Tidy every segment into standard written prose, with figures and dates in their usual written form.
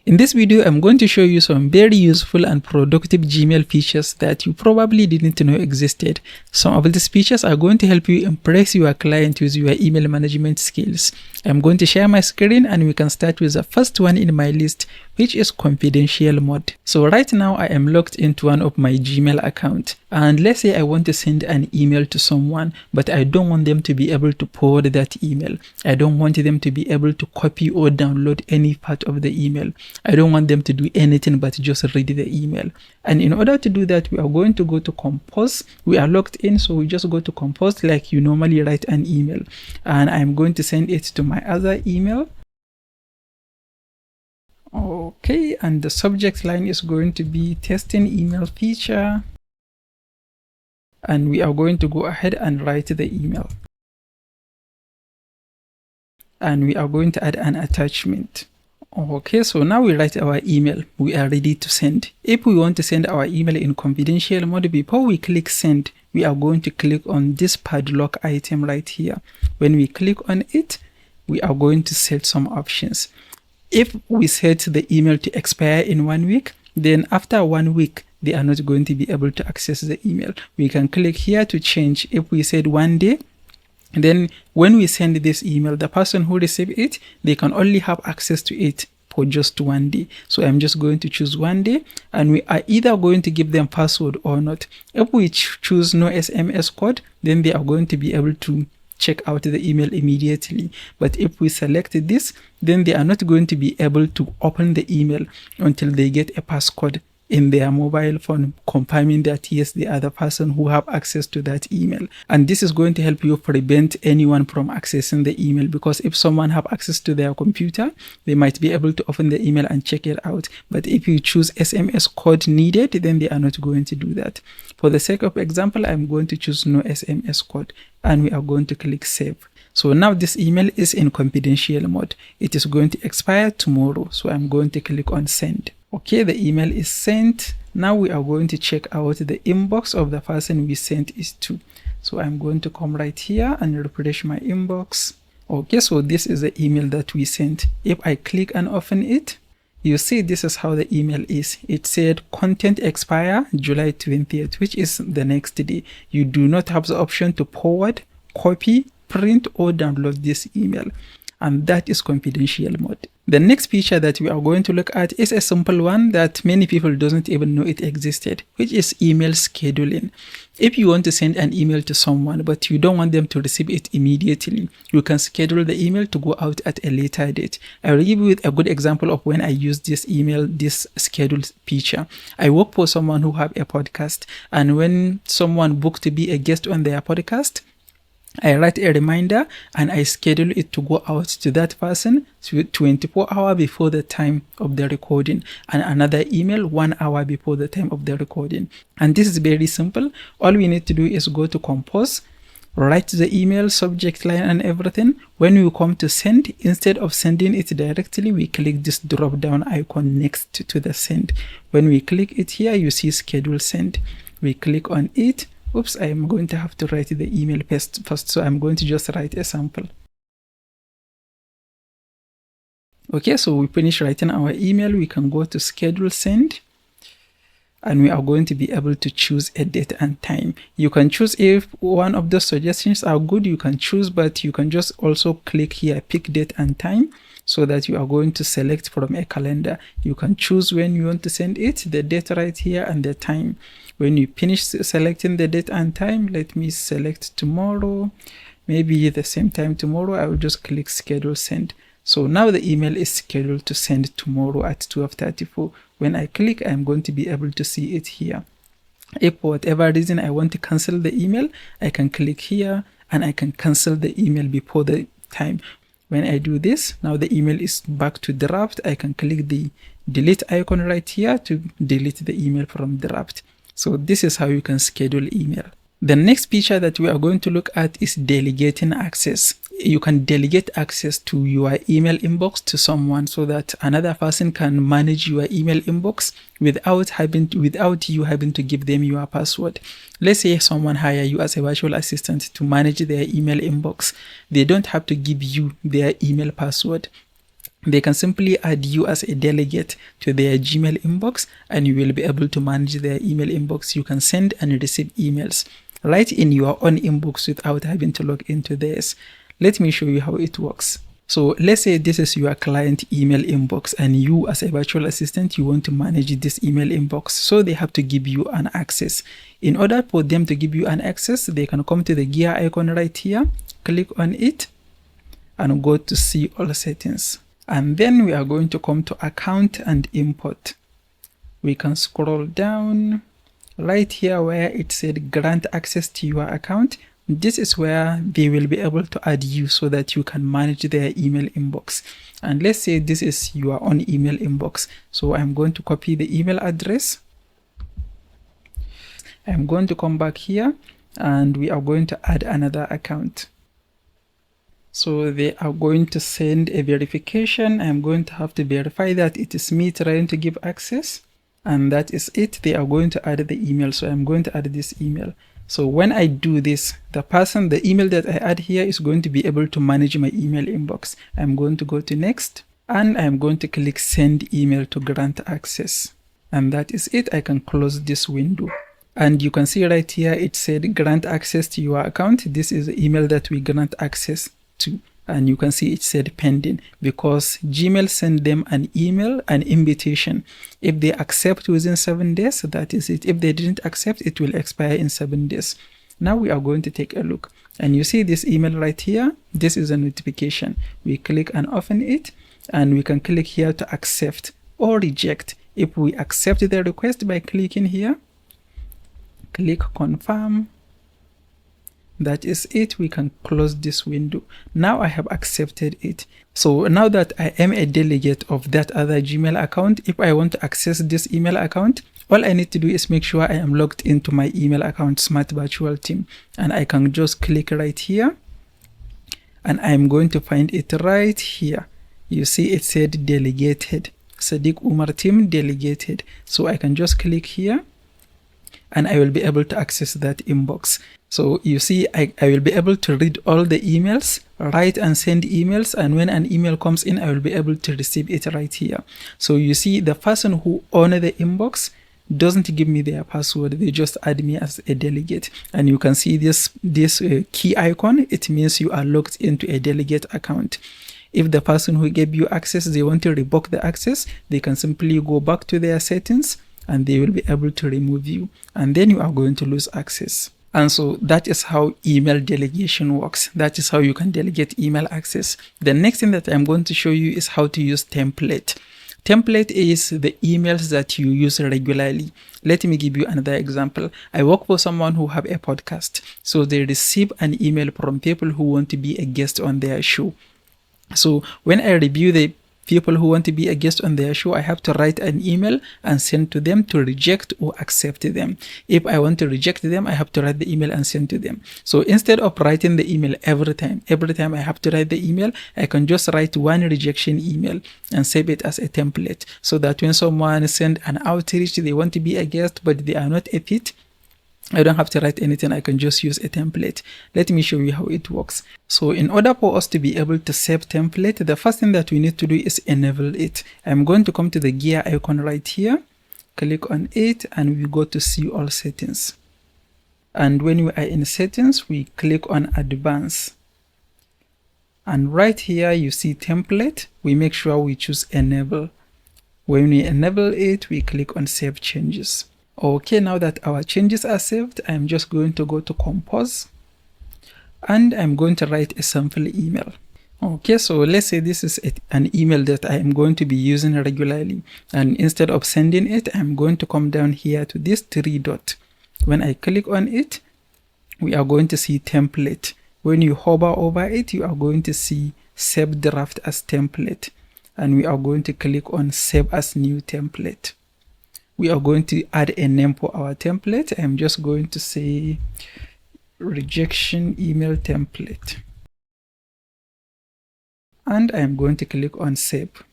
In this video, I'm going to show you some very useful and productive Gmail features that you probably didn't know existed. Some of these features are going to help you impress your client with your email management skills. I'm going to share my screen and we can start with the first one in my list, which is confidential mode. So right now I am logged into one of my Gmail account, and let's say I want to send an email to someone, but I don't want them to be able to forward that email. I don't want them to be able to copy or download any part of the email. I don't want them to do anything but just read the email. And in order to do that, we are going to go to compose. We are logged in, so we just go to compose like you normally write an email, and I'm going to send it to my other email. Okay, and the subject line is going to be testing email feature, and we are going to go ahead and write the email, and we are going to add an attachment. Okay, so now we write our email. We are ready to send. If we want to send our email in confidential mode, before we click send, we are going to click on this padlock item right here. When we click on it, we are going to set some options. If we set the email to expire in 1 week, then after 1 week, they are not going to be able to access the email. We can click here to change. If we said 1 day, then when we send this email, the person who received it, they can only have access to it for just 1 day. So I'm just going to choose 1 day, and we are either going to give them password or not. If we choose no SMS code, then they are going to be able to check out the email immediately. But if we select this, then they are not going to be able to open the email until they get a passcode in their mobile phone confirming that yes, they are the person who have access to that email. And this is going to help you prevent anyone from accessing the email, because if someone have access to their computer, they might be able to open the email and check it out. But if you choose SMS code needed, then they are not going to do that. For the sake of example, I'm going to choose no SMS code, and we are going to click save. So now this email is in confidential mode. It is going to expire tomorrow. So I'm going to click on send. Okay, the email is sent. Now we are going to check out the inbox of the person we sent it to. So I'm going to come right here and refresh my inbox. Okay, so this is the email that we sent. If I click and open it, you see this is how the email is. It said content expire July 20th, which is the next day. You do not have the option to forward, copy, print, or download this email. And that is confidential mode. The next feature that we are going to look at is a simple one that many people doesn't even know it existed, which is email scheduling. If you want to send an email to someone, but you don't want them to receive it immediately, you can schedule the email to go out at a later date. I will give you a good example of when I use this schedule feature. I work for someone who have a podcast, and when someone booked to be a guest on their podcast, I write a reminder and I schedule it to go out to that person 24 hours before the time of the recording, and another email 1 hour before the time of the recording. And this is very simple. All we need to do is go to compose, write the email, subject line and everything. When we come to send, instead of sending it directly, we click this drop down icon next to the send. When we click it here, you see schedule send. We click on it. Oops, I am going to have to write the email first, so I'm going to just write a sample. Okay, so we finish writing our email. We can go to schedule send, and we are going to be able to choose a date and time. You can choose if one of the suggestions are good, you can choose, but you can just also click here, pick date and time, so that you are going to select from a calendar. You can choose when you want to send it, the date right here and the time. When you finish selecting the date and time, let me select tomorrow, maybe the same time tomorrow. I will just click schedule send. So now the email is scheduled to send tomorrow at 12:34. When I click, I'm going to be able to see it here. If for whatever reason I want to cancel the email, I can click here and I can cancel the email before the time. When I do this, now the email is back to draft. I can click the delete icon right here to delete the email from draft. So this is how you can schedule email. The next feature that we are going to look at is delegating access. You can delegate access to your email inbox to someone so that another person can manage your email inbox without you having to give them your password. Let's say someone hire you as a virtual assistant to manage their email inbox. They don't have to give you their email password. they can simply add you as a delegate to their Gmail inbox, and you will be able to manage their email inbox. You can send and receive emails right in your own inbox without having to log into theirs. Let me show you how it works. So let's say this is your client email inbox, and you as a virtual assistant, you want to manage this email inbox. So they have to give you an access. In order for them to give you an access, they can come to the gear icon right here, click on it, and go to see all settings. And then we are going to come to account and import. We can scroll down right here where it said grant access to your account. This is where they will be able to add you so that you can manage their email inbox. And let's say this is your own email inbox. So I'm going to copy the email address. I'm going to come back here, and we are going to add another account. So they are going to send a verification. I'm going to have to verify that it is me trying to give access. And that is it. They are going to add the email. So I'm going to add this email. So when I do this, the email that I add here is going to be able to manage my email inbox. I'm going to go to next, and I'm going to click send email to grant access. And that is it. I can close this window. And you can see right here, it said grant access to your account. This is the email that we grant access to. And you can see it said pending because Gmail sent them an email, an invitation. If they accept within 7 days, that is it. If they didn't accept, it will expire in 7 days. Now we are going to take a look. And you see this email right here. This is a notification. We click and open it, and we can click here to accept or reject. If we accept the request by clicking here, click confirm. That is it. We can close this window. Now I have accepted it. So now that I am a delegate of that other Gmail account, if I want to access this email account, all I need to do is make sure I am logged into my email account, Smart Virtual Team. And I can just click right here, and I'm going to find it right here. You see it said delegated, Sadiq Umar Team delegated. So I can just click here, and I will be able to access that inbox. So you see, I will be able to read all the emails, write and send emails, and when an email comes in, I will be able to receive it right here. So you see, the person who owns the inbox doesn't give me their password. They just add me as a delegate. And you can see this key icon. It means you are logged into a delegate account. If the person who gave you access, they want to revoke the access, they can simply go back to their settings, and they will be able to remove you, and then you are going to lose access. And so that is how email delegation works. That is how you can delegate email access. The next thing that I'm going to show you is how to use template. Template is the emails that you use regularly. Let me give you another example. I work for someone who have a podcast. So they receive an email from people who want to be a guest on their show. So when I review the people who want to be a guest on their show, I have to write an email and send to them to reject or accept them. If I want to reject them, I have to write the email and send to them. So instead of writing the email every time I have to write the email, I can just write one rejection email and save it as a template, so that when someone send an outreach, they want to be a guest, but they are not a fit, I don't have to write anything. I can just use a template. Let me show you how it works. So in order for us to be able to save template, the first thing that we need to do is enable it. I'm going to come to the gear icon right here, click on it, and we go to see all settings. And when we are in settings, we click on advanced. And right here, you see template. We make sure we choose enable. When we enable it, we click on save changes. Okay, now that our changes are saved, I'm just going to go to compose, and I'm going to write a sample email. Okay, so let's say this is an email that I am going to be using regularly, and instead of sending it, I'm going to come down here to this 3 dot. When I click on it, we are going to see template. When you hover over it, you are going to see save draft as template, and we are going to click on save as new template. We are going to add a name for our template. I'm just going to say rejection email template. And I'm going to click on save.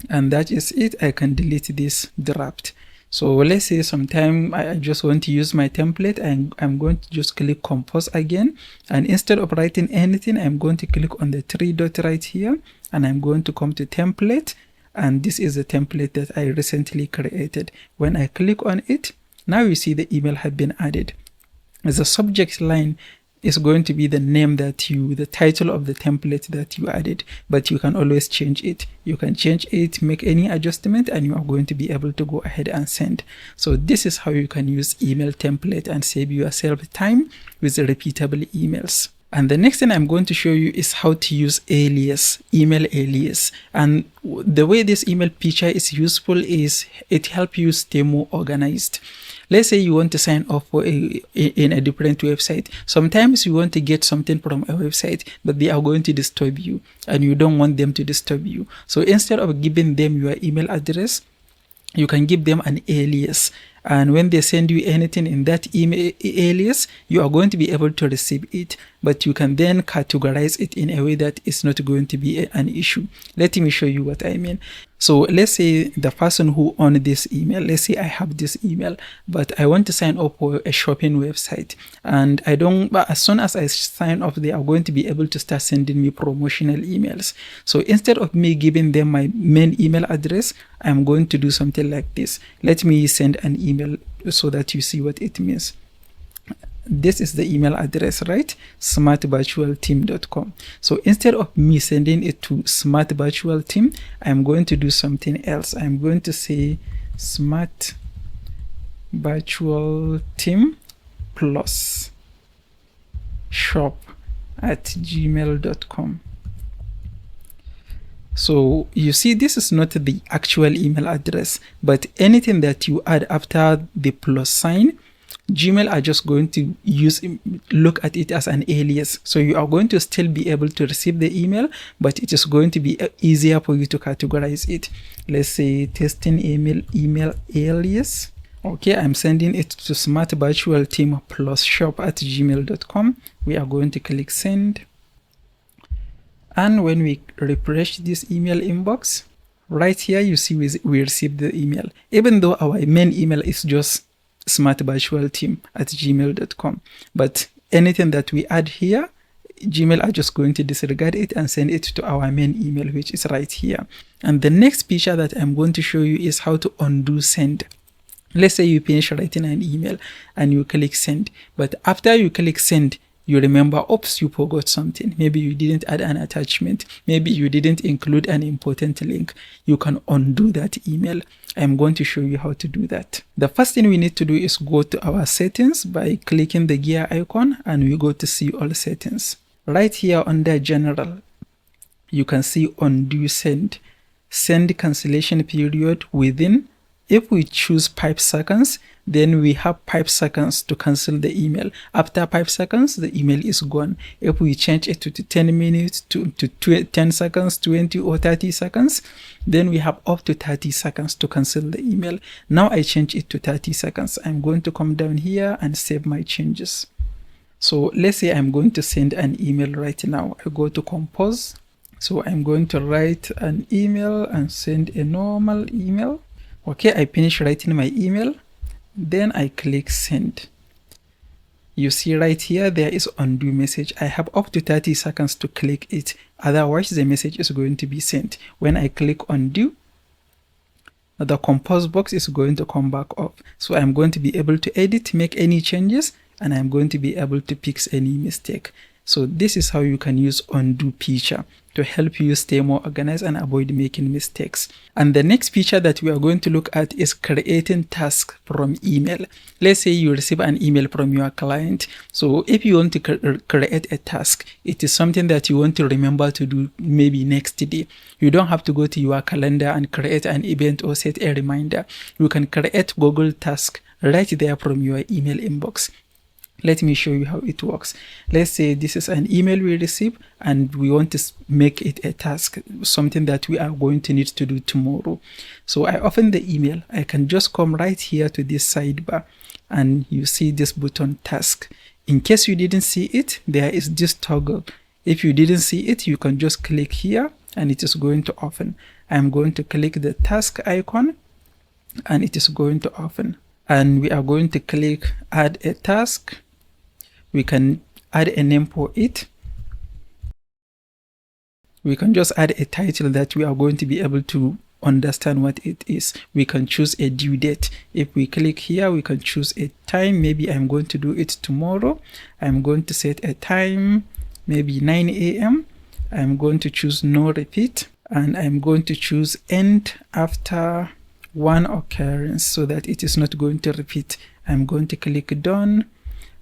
And that is it. I can delete this draft. So let's say sometime I just want to use my template, and I'm going to just click compose again. And instead of writing anything, I'm going to click on the 3 dot right here, and I'm going to come to template, and this is the template that I recently created. When I click on it, now you see the email have been added. The subject line is going to be the name the title of the template that you added, but you can always change it. You can change it, make any adjustment, and you are going to be able to go ahead and send. So this is how you can use email template and save yourself time with repeatable emails. And the next thing I'm going to show you is how to use alias, email alias. And the way this email feature is useful is it helps you stay more organized. Let's say you want to sign up for in a different website. Sometimes you want to get something from a website, but they are going to disturb you, and you don't want them to disturb you. So instead of giving them your email address, you can give them an alias. And when they send you anything in that email alias, you are going to be able to receive it, but you can then categorize it in a way that is not going to be an issue. Let me show you what I mean. So let's say the person who owned this email, let's say I have this email, but I want to sign up for a shopping website, and but as soon as I sign up, they are going to be able to start sending me promotional emails. So instead of me giving them my main email address, I'm going to do something like this. Let me send an email so that you see what it means. This is the email address, right? smartvirtualteam.com. So instead of me sending it to Smart Virtual Team, I'm going to do something else. I'm going to say Smart Virtual Team plus shop@gmail.com. So you see, this is not the actual email address, but anything that you add after the plus sign, Gmail are just going to look at it as an alias. So you are going to still be able to receive the email, but it is going to be easier for you to categorize it. Let's say testing email alias. Okay, I'm sending it to Smart Virtual Team plus shop@gmail.com. We are going to click send. And when we refresh this email inbox, right here you see we received the email, even though our main email is just smartvirtualteam@gmail.com. But anything that we add here, Gmail are just going to disregard it and send it to our main email, which is right here. And the next feature that I'm going to show you is how to undo send. Let's say you finish writing an email and you click send, but after you click send, you remember, oops, you forgot something. Maybe you didn't add an attachment. Maybe you didn't include an important link. You can undo that email. I'm going to show you how to do that. The first thing we need to do is go to our settings by clicking the gear icon, and we go to see all settings. Right here under general, you can see undo send cancellation period within. If we choose 5 seconds, then we have 5 seconds to cancel the email. After 5 seconds, the email is gone. If we change it to 10 minutes, to 10 seconds, 20 or 30 seconds, then we have up to 30 seconds to cancel the email. Now I change it to 30 seconds. I'm going to come down here and save my changes. So let's say I'm going to send an email right now. I go to compose. So I'm going to write an email and send a normal email. Okay, I finish writing my email. Then I click send. You see right here, there is undo message. I have up to 30 seconds to click it. Otherwise, the message is going to be sent. When I click undo, the compose box is going to come back up. So I'm going to be able to edit, make any changes, and I'm going to be able to fix any mistake. So this is how you can use undo feature to help you stay more organized and avoid making mistakes. And the next feature that we are going to look at is creating tasks from email. Let's say you receive an email from your client. So if you want to create a task, it is something that you want to remember to do maybe next day. You don't have to go to your calendar and create an event or set a reminder. You can create Google Task right there from your email inbox. Let me show you how it works. Let's say this is an email we receive and we want to make it a task, something that we are going to need to do tomorrow. So I open the email. I can just come right here to this sidebar and you see this button task. In case you didn't see it, there is this toggle. If you didn't see it, you can just click here and it is going to open. I'm going to click the task icon and it is going to open. And we are going to click add a task. We can add a name for it. we can just add a title that we are going to be able to understand what it is. We can choose a due date. If we click here, we can choose a time. Maybe I'm going to do it tomorrow. I'm going to set a time, maybe 9 a.m. I'm going to choose no repeat, and I'm going to choose end after one occurrence so that it is not going to repeat. I'm going to click done,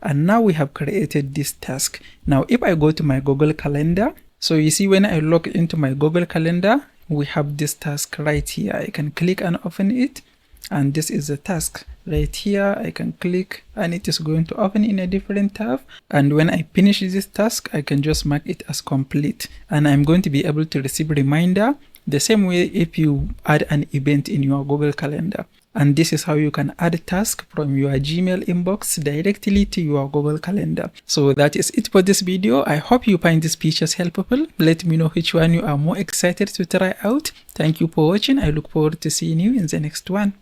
and now we have created this task. Now if I go to my Google Calendar, so you see when I log into my Google Calendar, we have this task right here. I can click and open it, and this is the task right here. I can click and it is going to open in a different tab, and when I finish this task, I can just mark it as complete, and I'm going to be able to receive a reminder the same way if you add an event in your Google Calendar. And this is how you can add a task from your Gmail inbox directly to your Google Calendar. So that is it for this video. I hope you find these features helpful. Let me know which one you are more excited to try out. Thank you for watching. I look forward to seeing you in the next one.